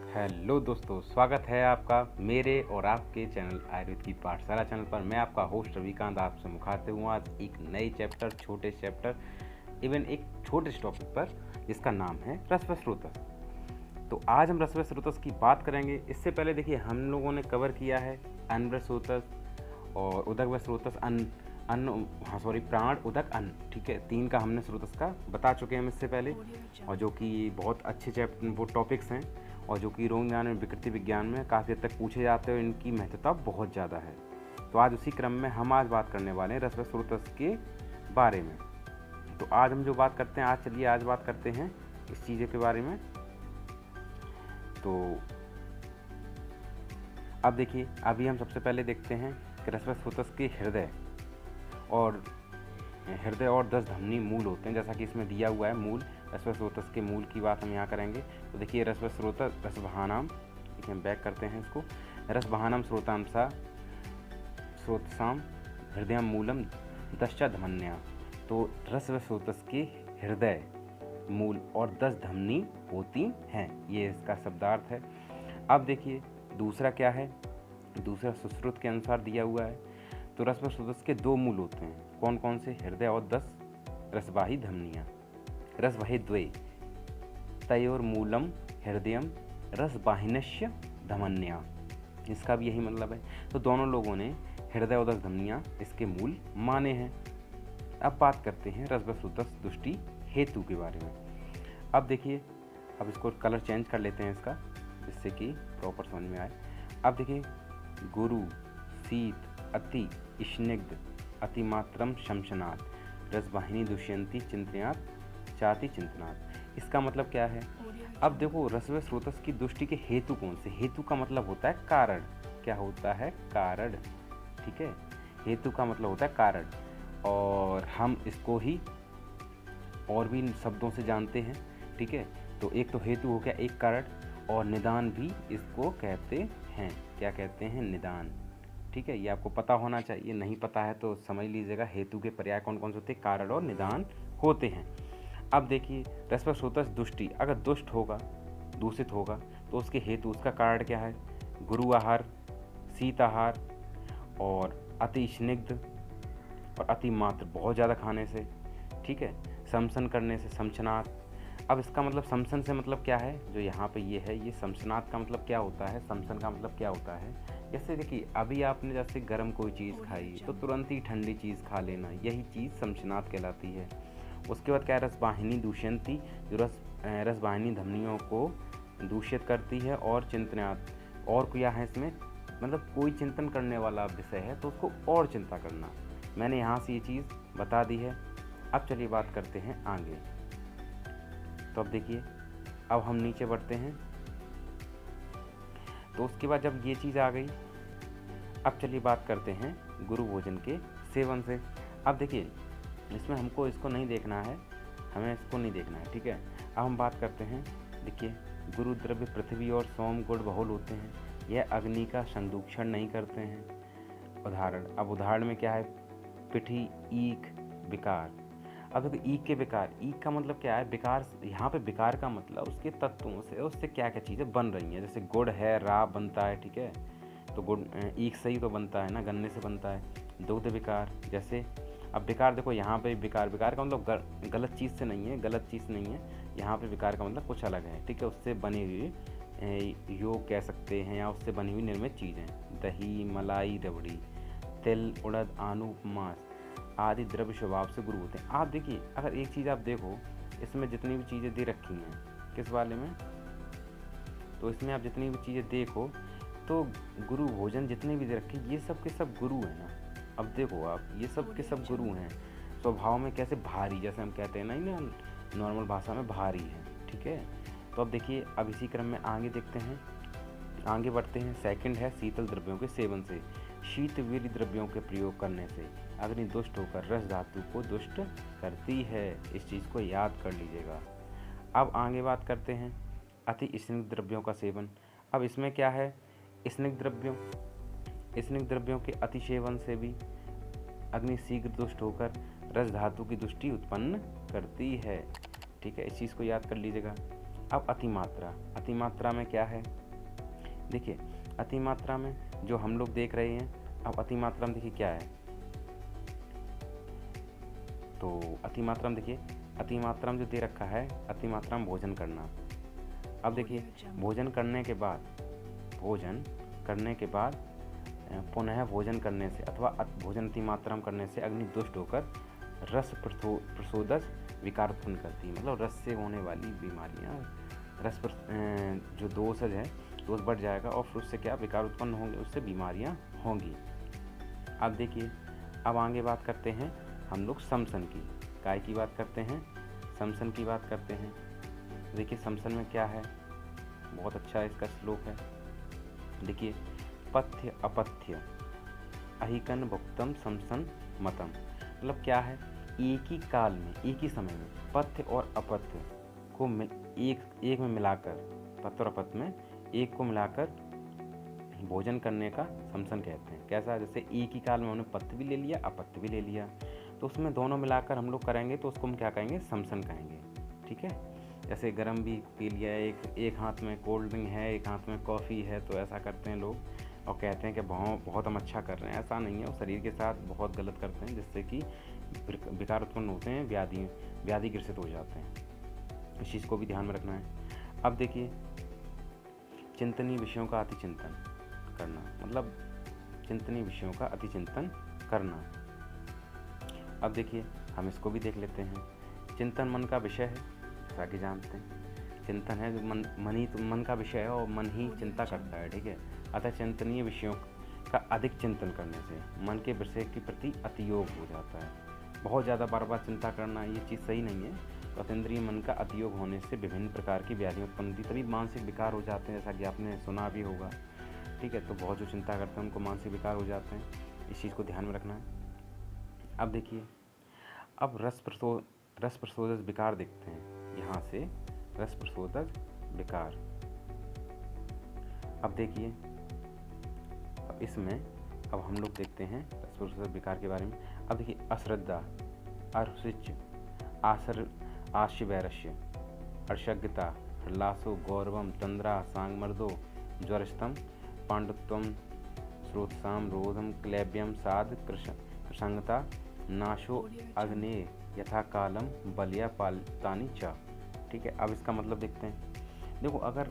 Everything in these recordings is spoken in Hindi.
हेलो दोस्तों, स्वागत है आपका मेरे और आपके चैनल आयुर्वेद की पाठशाला चैनल पर। मैं आपका होस्ट रविकांत आपसे मुखातिब हूँ आज एक नए छोटे चैप्टर इवन एक छोटे टॉपिक पर जिसका नाम है रसवस्रोतस। तो आज हम रसवस्रोतस की बात करेंगे। इससे पहले देखिए हम लोगों ने कवर किया है अन्नवस्रोतस और उदकवस्रोतस, प्राण उदक अन्न, ठीक है। 3 का हमने स्रोतस का बता चुके हैं हम इससे पहले, और जो कि बहुत अच्छे चैप्टर वो टॉपिक्स हैं और जो कि रोग निदान में विकृति विज्ञान में काफ़ी हद तक पूछे जाते हैं और इनकी महत्वता बहुत ज़्यादा है। तो आज उसी क्रम में हम आज बात करने वाले हैं रसवस्रोतस के बारे में। तो आज हम जो बात करते हैं, आज बात करते हैं इस चीज़ के बारे में। तो अब देखिए, अभी हम सबसे पहले देखते हैं कि रसवस्रोतस के हृदय और 10 धमनी मूल होते हैं, जैसा कि इसमें दिया हुआ है। मूल रसवस्रोतस के मूल की बात हम यहाँ करेंगे। तो देखिए रसवस्रोतस रसवहानाम, देखिए हम बैक करते हैं इसको। रसवहानाम स्रोतसाम हृदय मूलम 10 धमन्या। तो रसवस्रोतस के हृदय, मूल और 10 धमनी होती हैं, ये इसका शब्दार्थ है। अब देखिए दूसरा क्या है, दूसरा सुश्रुत के अनुसार दिया हुआ है। तो रसवस्रोतस के 2 मूल होते हैं, कौन कौन से? हृदय और 10 रसवाही धमनियाँ। रसवाही द्वे तयोर्मूलम हृदयम रसवाहिनस्य धमन्या, इसका भी यही मतलब है। तो दोनों लोगों ने हृदय और 10 धमनियाँ इसके मूल माने हैं। अब बात करते हैं रसवस्रोतस दुष्टि हेतु के बारे में। अब देखिए, अब इसको कलर चेंज कर लेते हैं इसका, जिससे कि प्रॉपर समझ में आए। अब देखिए, गुरु शीत अति स्निग्ध अतिमात्रम शमशनात् रसवाहिनी दुष्यंती चिंतनात् चाति चिंतनात्। इसका मतलब क्या है? अब देखो रसवस्रोतस की दुष्टि के हेतु कौन से? हेतु का मतलब होता है कारण। क्या होता है? कारण, ठीक है। हेतु का मतलब होता है कारण, और हम इसको ही और भी शब्दों से जानते हैं, ठीक है। तो एक तो हेतु हो गया, एक कारण, और निदान भी इसको कहते हैं। क्या कहते हैं? निदान, ठीक है। ये आपको पता होना चाहिए, नहीं पता है तो समझ लीजिएगा। हेतु के पर्याय कौन कौन से होते हैं? कारण और निदान होते हैं। अब देखिए रसवस्रोतस दुष्टि अगर दुष्ट होगा, दूषित होगा, तो उसके हेतु, उसका कारण क्या है? गुरु आहार, शीत आहार, और अति स्निग्ध और अति मात्र, बहुत ज़्यादा खाने से, ठीक है। शमसन करने से, शमशनात्। अब इसका मतलब शमसन से मतलब क्या है? जो यहाँ पे ये है, ये शमशनात् का मतलब क्या होता है? शमसन का मतलब क्या होता है? जैसे देखिए, अभी आपने जैसे गर्म कोई चीज़ खाई तो तुरंत ही ठंडी चीज़ खा लेना, यही चीज़ शमशनात् कहलाती है। उसके बाद क्या है? रसवाहिनी दूष्यंती, जो रसवाहिनी धमनियों को दूषित करती है, और चिंतनात्, और क्या है इसमें? मतलब कोई चिंतन करने वाला विषय है तो उसको और चिंता करना। मैंने यहाँ से ये चीज़ बता दी है। अब चलिए बात करते हैं आगे। तो अब देखिए, अब हम नीचे बढ़ते हैं। तो उसके बाद जब ये चीज़ आ गई, अब चलिए बात करते हैं गुरु भोजन के सेवन से। अब देखिए, इसमें हमको इसको नहीं देखना है, हमें इसको नहीं देखना है, ठीक है। अब हम बात करते हैं। देखिए, गुरु द्रव्य पृथ्वी और सोम गुण बहुल होते हैं, यह अग्नि का संदूषण नहीं करते हैं। उदाहरण, अब उदाहरण में क्या है? पिठी, ईख, विकार। अब देखो ईख के विकार, ईख का मतलब क्या है? विकार। यहाँ पे विकार का मतलब उसके तत्वों से, उससे क्या क्या चीज़ें बन रही हैं। जैसे गुड़ है, राब बनता है, ठीक है। तो गुड़ ईख से ही तो बनता है ना, गन्ने से बनता है। दुग्ध विकार, जैसे अब विकार देखो यहाँ पे विकार का मतलब गलत चीज़ से नहीं है, गलत चीज़ नहीं है। यहाँ पे विकार का मतलब कुछ अलग है, ठीक है। उससे बनी हुई योग कह सकते हैं, या उससे बनी हुई निर्मित चीज़ें। दही, मलाई, रबड़ी, तिल, उड़द, आलू, मांस आदि द्रव्य स्वभाव से गुरु होते हैं। आप देखिए, अगर एक चीज़ आप देखो, इसमें जितनी भी चीज़ें दे रखी हैं, किस वाले में? तो इसमें आप जितनी भी चीज़ें देखो, तो गुरु भोजन जितने भी दे रखे, ये सब के सब गुरु हैं ना। अब देखो आप, ये सब के सब गुरु हैं। स्वभाव में कैसे? भारी, जैसे हम कहते हैं ना नॉर्मल भाषा में, भारी है, ठीक है। तो अब देखिए, अब इसी क्रम में आगे देखते हैं, आगे बढ़ते हैं। सेकंड है शीतल द्रव्यों के सेवन से। शीत वीर्य द्रव्यों के प्रयोग करने से अग्नि दुष्ट होकर रस धातु को दुष्ट करती है। इस चीज़ को याद कर लीजिएगा। अब आगे बात करते हैं अति स्निग्ध द्रव्यों का सेवन। अब इसमें क्या है? स्निग्ध द्रव्यों के अति सेवन से भी अग्नि शीघ्र दुष्ट होकर रस धातु की दुष्टि उत्पन्न करती है, ठीक है। इस चीज़ को याद कर लीजिएगा। अब अतिमात्रा, अतिमात्रा में क्या है, देखिए अतिमात्रा में जो हम लोग देख रहे हैं, अब अतिमात्रा में देखिए क्या है, तो अतिमात्रा में देखिए, अतिमात्रा में जो दे रखा है, अतिमात्रा में भोजन करना। अब देखिए भोजन करने के बाद, भोजन करने के बाद पुनः भोजन करने से अथवा भोजन अतिमात्रा में करने से अग्नि दुष्ट होकर रस प्रसोदस विकार उत्पन्न करती है। मतलब रस से होने वाली बीमारियाँ, जो दोषज है दोष बढ़ जाएगा और फिर उससे क्या विकार उत्पन्न होंगे, उससे बीमारियाँ होंगी। अब देखिए, अब आगे बात करते हैं हम लोग समसन की, काय की बात करते हैं, समसन की बात करते हैं। देखिए समसन में क्या है, बहुत अच्छा इसका श्लोक है। देखिए पथ्य अपथ्य अहिकन भुक्तम समसन मतम, मतलब क्या है, एक ही काल में, एक ही समय में पथ्य और अपथ्य को एक में मिलाकर, पथ्य और अपथ्य में एक को मिलाकर भोजन करने का समसन कहते हैं। कैसा, जैसे एक ही काल में उन्होंने पथ्य भी ले लिया, अपथ्य भी ले लिया, तो उसमें दोनों मिलाकर हम लोग करेंगे तो उसको हम क्या कहेंगे, समसन कहेंगे। ठीक है, जैसे गर्म भी पी लिया, एक हाथ में कोल्ड ड्रिंक है, एक हाथ में कॉफ़ी है, तो ऐसा करते हैं लोग और कहते हैं कि बहुत हम अच्छा कर रहे हैं। ऐसा नहीं है, वो शरीर के साथ बहुत गलत करते हैं, जिससे कि विकार उत्पन्न होते हैं, व्याधि ग्रसित हो जाते हैं। इस चीज़ को भी ध्यान में रखना है। अब देखिए चिंतनीय विषयों का अति चिंतन करना, मतलब चिंतनीय विषयों का अति चिंतन करना। अब देखिए हम इसको भी देख लेते हैं। चिंतन मन का विषय है, जैसा कि जानते हैं, चिंतन है जो मन का विषय है और मन ही चिंता करता है। ठीक है, अतः चिंतनीय विषयों का अधिक चिंतन करने से मन के विषय के प्रति अतियोग हो जाता है। बहुत ज़्यादा बार बार चिंता करना ये चीज़ सही नहीं है। तो अतीन्द्रिय मन का अतियोग होने से विभिन्न प्रकार की व्याधियाँ उत्पन्न होती, तभी मानसिक विकार हो जाते हैं, जैसा कि आपने सुना भी होगा। ठीक है, तो बहुत जो चिंता करते हैं उनको मानसिक विकार हो जाते हैं, इस चीज़ को ध्यान में रखना है। अब देखिए, अब रस प्रशोदक विकार देखते हैं, यहाँ से रस प्रशोदक विकार। अब देखिए, अब इसमें अब हम लोग देखते हैं रस प्रशोदक विकार के बारे में। अब देखिए अश्रद्धा, अरुचिच, आश्चर्यवैरस्य, अर्षज्ञता, हल्लासो, गौरवम, तंद्रा, सांगमर्दो, ज्वरस्तम, पांडुत्वम, श्रोतसाम, रोधम, क्लैब्यम, साध, कृशंगता, नाशो, अग्ने, यथा कालम, बलिया पालतानी चा। ठीक है, अब इसका मतलब देखते हैं। देखो, अगर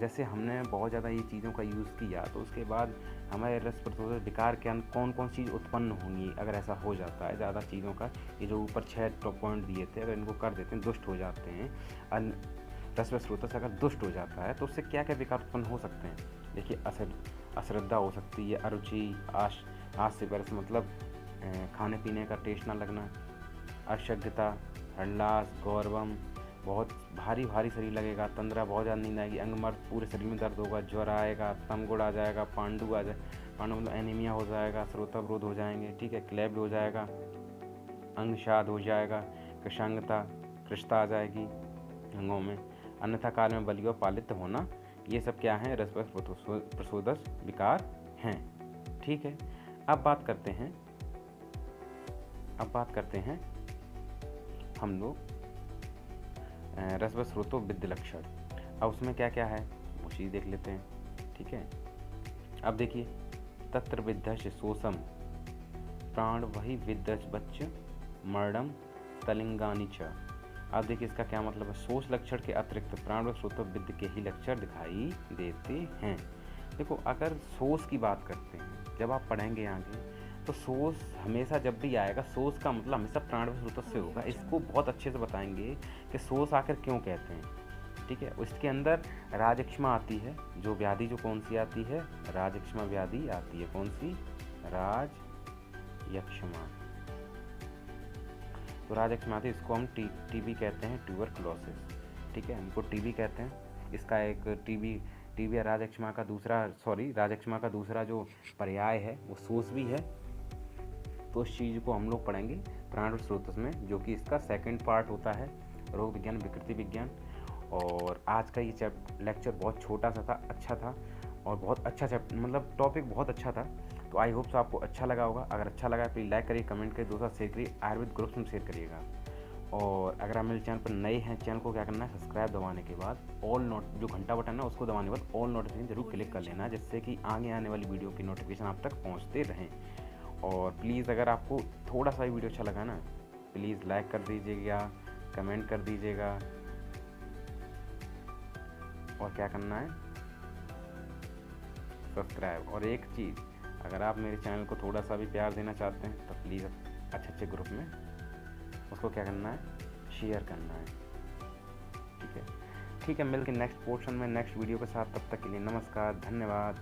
जैसे हमने बहुत ज़्यादा ये चीज़ों का यूज़ किया तो उसके बाद हमारे रस प्रशोदक विकार के कौन कौन चीज़ उत्पन्न होंगी, अगर ऐसा हो जाता है ज़्यादा चीज़ों का, ये जो ऊपर 6 पॉइंट दिए थे, अगर इनको कर देते हैं, दुष्ट हो जाते हैं, रस प्रशोदक से अगर दुष्ट हो जाता है तो उससे क्या क्या विकार उत्पन्न हो सकते हैं। देखिए अश्रद्धा हो सकती है, अरुचि, हास्य बरस, मतलब खाने पीने का टेस्ट ना लगना, अशक्तता, हल्लास, गौरवम, बहुत भारी शरीर लगेगा, तंद्रा, बहुत ज़्यादा नींद आएगी, अंगमर्द, पूरे शरीर में दर्द होगा, ज्वर आएगा, तमगुड़ आ जाएगा, पांडु मतलब एनीमिया हो जाएगा, श्रोतावरोध हो जाएंगे। ठीक है, क्लैब्ड हो जाएगा, अंगशाद हो जाएगा, कृष्णता आ जाएगी अंगों में, अन्यथा काल में बलियो पालित होना। ये सब क्या है, रस प्रशोदक विकार हैं। ठीक है, अब बात करते हैं हम लोग रसवस्रोतो विद्य लक्षण। अब उसमें क्या क्या है वो चीज़ देख लेते हैं। ठीक है, अब देखिए तत्र विद्यश्च शोषम प्राण वही विद्यच बच्च मर्डम तलिंगानी च। अब देखिए इसका क्या मतलब है, शोष लक्षण के अतिरिक्त प्राण व स्रोत विद्य के ही लक्षण दिखाई देते हैं। देखो, अगर शोष की बात करते हैं, जब आप पढ़ेंगे आगे, तो शोष हमेशा जब भी आएगा, शोष का मतलब हमेशा प्राण व स्रोत से होगा। इसको बहुत अच्छे से बताएंगे कि शोष आखिर क्यों कहते हैं। ठीक है, उसके अंदर राजयक्ष्मा आती है, जो व्याधि जो कौन सी आती है, राजयक्ष्मा व्याधि आती है। कौन सी, राजयक्ष्मा। तो राजयक्ष्मा आती है, इसको हम टीबी कहते हैं, ट्यूबरकुलोसिस। ठीक है, हमको टीबी कहते हैं। इसका एक टीबी या राजयक्ष्मा का दूसरा जो पर्याय है वो शोष भी है। तो उस चीज़ को हम लोग पढ़ेंगे प्राण और स्रोत में, जो कि इसका सेकंड पार्ट होता है, रोग विज्ञान विकृति विज्ञान। और आज का ये लेक्चर बहुत छोटा सा था, अच्छा था और बहुत अच्छा मतलब टॉपिक बहुत अच्छा था। तो आई होप सो आपको अच्छा लगा होगा। अगर अच्छा लगा प्लीज़ लाइक करिए, कमेंट करिए, दोस्तों शेयर करिए, आयुर्वेद ग्रुप्स में शेयर करिएगा। और अगर आप मेरे चैनल पर नए हैं, चैनल को क्या करना है, सब्सक्राइब दबाने के बाद ऑल नोट जो घंटा बटन है उसको दबाने के बाद ऑल नोटिफिकेशन जरूर क्लिक कर लेना, जिससे कि आगे आने वाली वीडियो की नोटिफिकेशन आप तक पहुंचते रहें। और प्लीज़ अगर आपको थोड़ा सा भी वीडियो अच्छा लगा ना, प्लीज़ लाइक कर दीजिएगा, कमेंट कर दीजिएगा, और क्या करना है, सब्सक्राइब। और एक चीज़, अगर आप मेरे चैनल को थोड़ा सा भी प्यार देना चाहते हैं तो प्लीज़ अच्छे अच्छे ग्रुप में उसको क्या करना है, शेयर करना है। ठीक है, ठीक है, मिलके नेक्स्ट पोर्शन में नेक्स्ट वीडियो के साथ। तब तक के लिए नमस्कार, धन्यवाद।